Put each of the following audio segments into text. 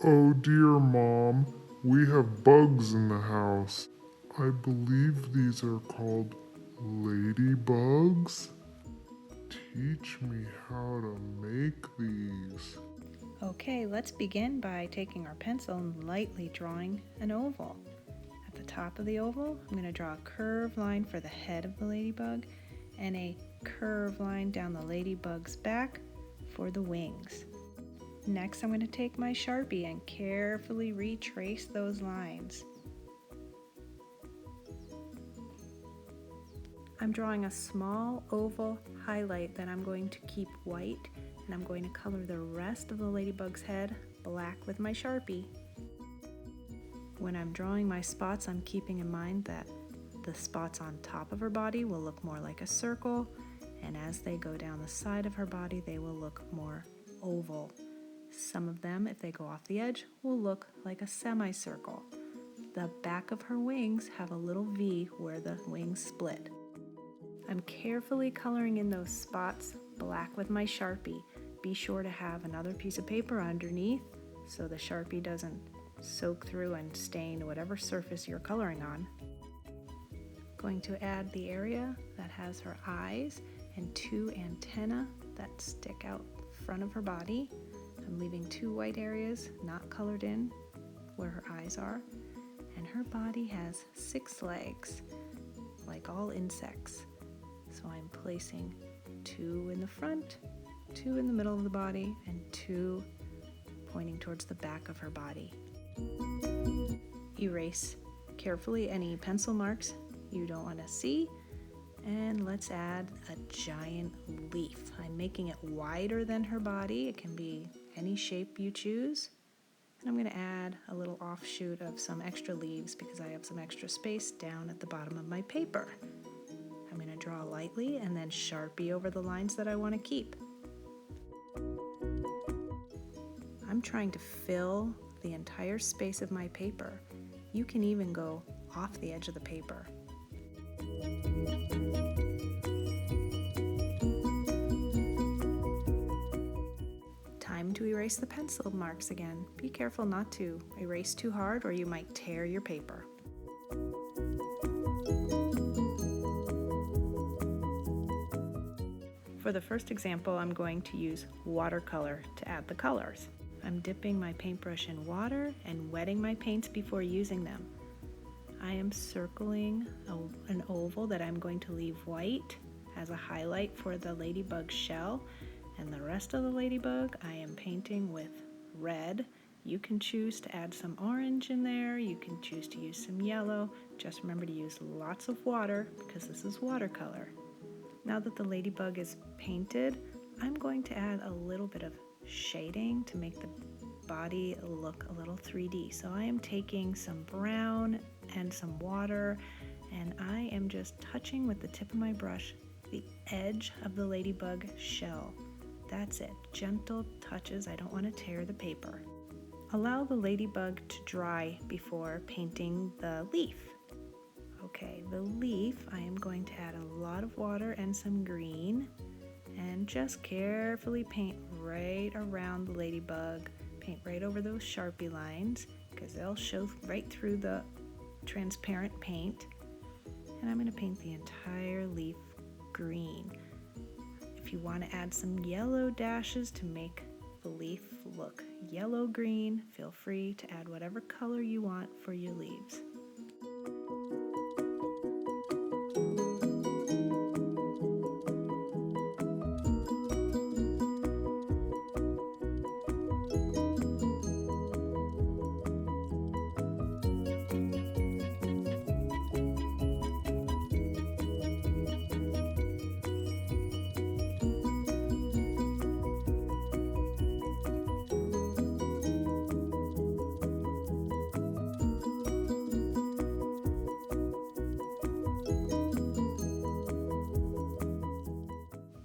Oh dear, Mom, we have bugs in the house. I believe these are called ladybugs. Teach me how to make these. Okay, let's begin by taking our pencil and lightly drawing an oval. At the top of the oval, I'm going to draw a curved line for the head of the ladybug and a curved line down the ladybug's back for the wings. Next, I'm going to take my Sharpie and carefully retrace those lines. I'm drawing a small oval highlight that I'm going to keep white, and I'm going to color the rest of the ladybug's head black with my Sharpie. When I'm drawing my spots, I'm keeping in mind that the spots on top of her body will look more like a circle, and as they go down the side of her body, they will look more oval. Some of them, if they go off the edge, will look like a semicircle. The back of her wings have a little V where the wings split. I'm carefully coloring in those spots black with my Sharpie. Be sure to have another piece of paper underneath so the Sharpie doesn't soak through and stain whatever surface you're coloring on. Going to add the area that has her eyes and 2 antennae that stick out front of her body. I'm leaving 2 white areas not colored in where her eyes are, and her body has 6 legs like all insects. So I'm placing 2 in the front, 2 in the middle of the body, and 2 pointing towards the back of her body. Erase carefully any pencil marks you don't want to see, and let's add a giant leaf. I'm making it wider than her body. It can be any shape you choose. And I'm going to add a little offshoot of some extra leaves because I have some extra space down at the bottom of my paper. I'm going to draw lightly and then Sharpie over the lines that I want to keep. I'm trying to fill the entire space of my paper. You can even go off the edge of the paper. Time to erase the pencil marks again. Be careful not to erase too hard or you might tear your paper. For the first example, I'm going to use watercolor to add the colors. I'm dipping my paintbrush in water and wetting my paints before using them. I am circling an oval that I'm going to leave white as a highlight for the ladybug shell, and the rest of the ladybug I am painting with red. You can choose to add some orange in there, you can choose to use some yellow. Just remember to use lots of water because this is watercolor. Now that the ladybug is painted, I'm going to add a little bit of shading to make the body look a little 3D. So I am taking some brown and some water, and I am just touching with the tip of my brush the edge of the ladybug shell. That's it, gentle touches. I don't want to tear the paper. Allow the ladybug to dry before painting the leaf. Okay, the leaf, I am going to add a lot of water and some green and just carefully paint right around the ladybug. Paint right over those Sharpie lines because they'll show right through the transparent paint. And I'm going to paint the entire leaf green. If you want to add some yellow dashes to make the leaf look yellow-green, feel free to add whatever color you want for your leaves.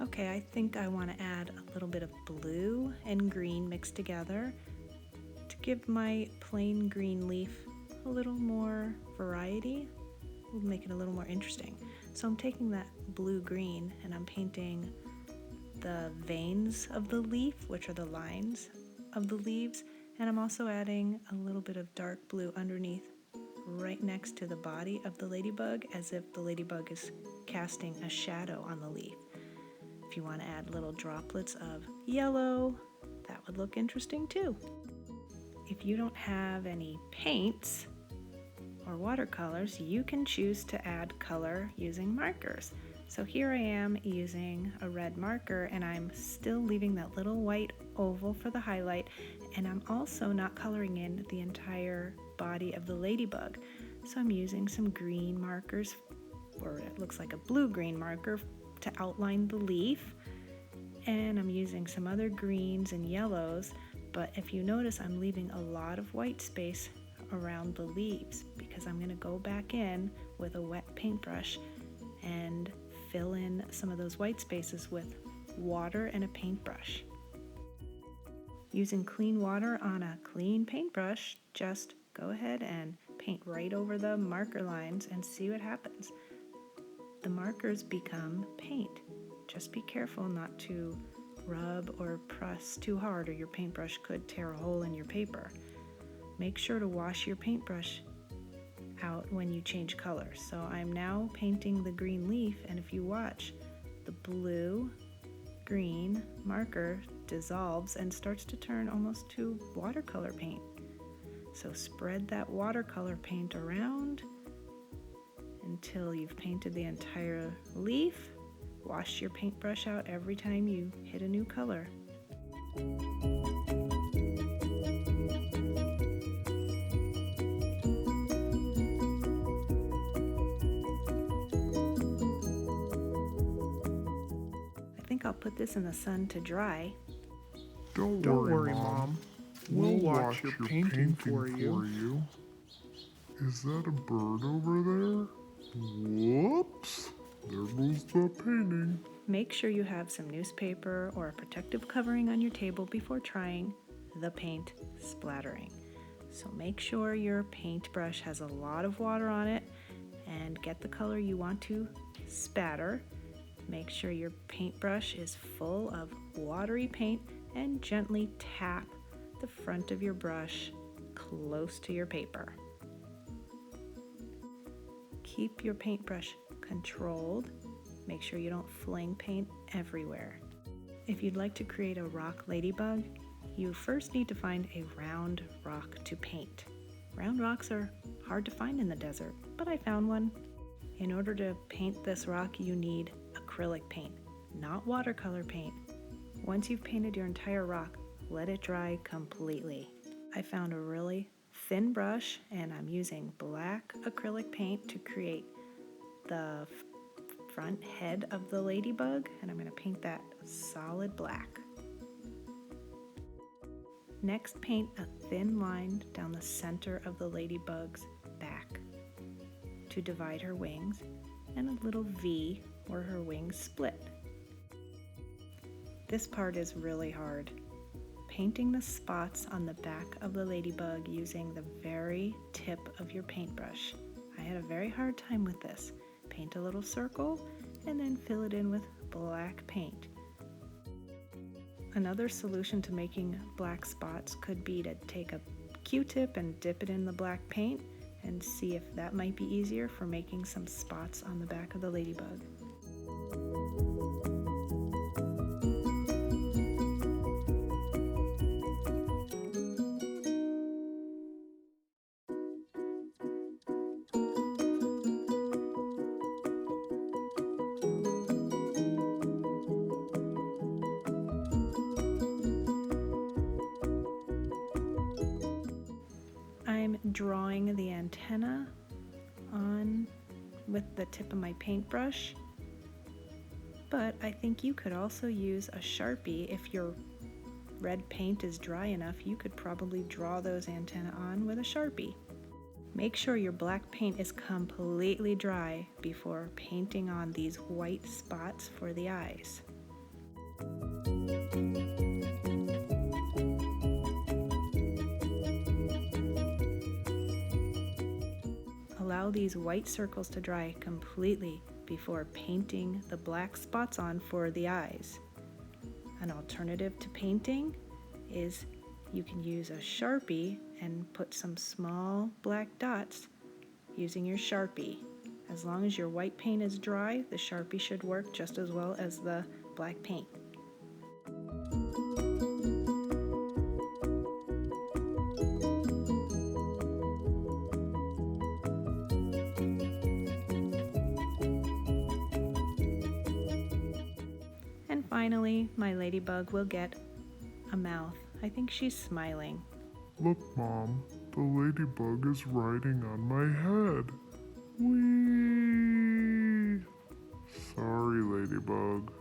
Okay, I think I want to add a little bit of blue and green mixed together to give my plain green leaf a little more variety. We'll make it a little more interesting. So I'm taking that blue-green and I'm painting the veins of the leaf, which are the lines of the leaves, And I'm also adding a little bit of dark blue underneath, right next to the body of the ladybug, as if the ladybug is casting a shadow on the leaf. If you want to add little droplets of yellow, that would look interesting too. If you don't have any paints or watercolors, you can choose to add color using markers. So here I am using a red marker, and I'm still leaving that little white oval for the highlight, and I'm also not coloring in the entire body of the ladybug. So I'm using some green markers, or it looks like a blue-green marker, to outline the leaf, and I'm using some other greens and yellows, but if you notice, I'm leaving a lot of white space around the leaves because I'm going to go back in with a wet paintbrush and fill in some of those white spaces with water and a paintbrush. Using clean water on a clean paintbrush, just go ahead and paint right over the marker lines and see what happens. The markers become paint. Just be careful not to rub or press too hard, or your paintbrush could tear a hole in your paper. Make sure to wash your paintbrush out when you change colors. So I'm now painting the green leaf, and if you watch, the blue-green marker dissolves and starts to turn almost to watercolor paint. So spread that watercolor paint around until you've painted the entire leaf. Wash your paintbrush out every time you hit a new color. I think I'll put this in the sun to dry. Don't worry, Mom. We'll watch your painting for you. Is that a bird over there? Whoops! There goes the painting. Make sure you have some newspaper or a protective covering on your table before trying the paint splattering. So make sure your paintbrush has a lot of water on it and get the color you want to spatter. Make sure your paintbrush is full of watery paint and gently tap the front of your brush close to your paper. Keep your paintbrush controlled. Make sure you don't fling paint everywhere. If you'd like to create a rock ladybug, you first need to find a round rock to paint. Round rocks are hard to find in the desert, but I found one. In order to paint this rock, you need acrylic paint, not watercolor paint. Once you've painted your entire rock, let it dry completely. I found a really thin brush, and I'm using black acrylic paint to create the front head of the ladybug, and I'm going to paint that solid black. Next, paint a thin line down the center of the ladybug's back to divide her wings, and a little V where her wings split. This part is really hard. Painting the spots on the back of the ladybug using the very tip of your paintbrush. I had a very hard time with this. Paint a little circle and then fill it in with black paint. Another solution to making black spots could be to take a Q-tip and dip it in the black paint and see if that might be easier for making some spots on the back of the ladybug. I'm drawing the antenna on with the tip of my paintbrush, but I think you could also use a Sharpie. If your red paint is dry enough, you could probably draw those antennae on with a Sharpie. Make sure your black paint is completely dry before painting on these white spots for the eyes. Allow these white circles to dry completely before painting the black spots on for the eyes. An alternative to painting is You can use a Sharpie and put some small black dots using your Sharpie. As long as your white paint is dry, the Sharpie should work just as well as the black paint. And finally, my ladybug will get a mouth. I think she's smiling. Look, Mom, the ladybug is riding on my head. Whee! Sorry, Ladybug.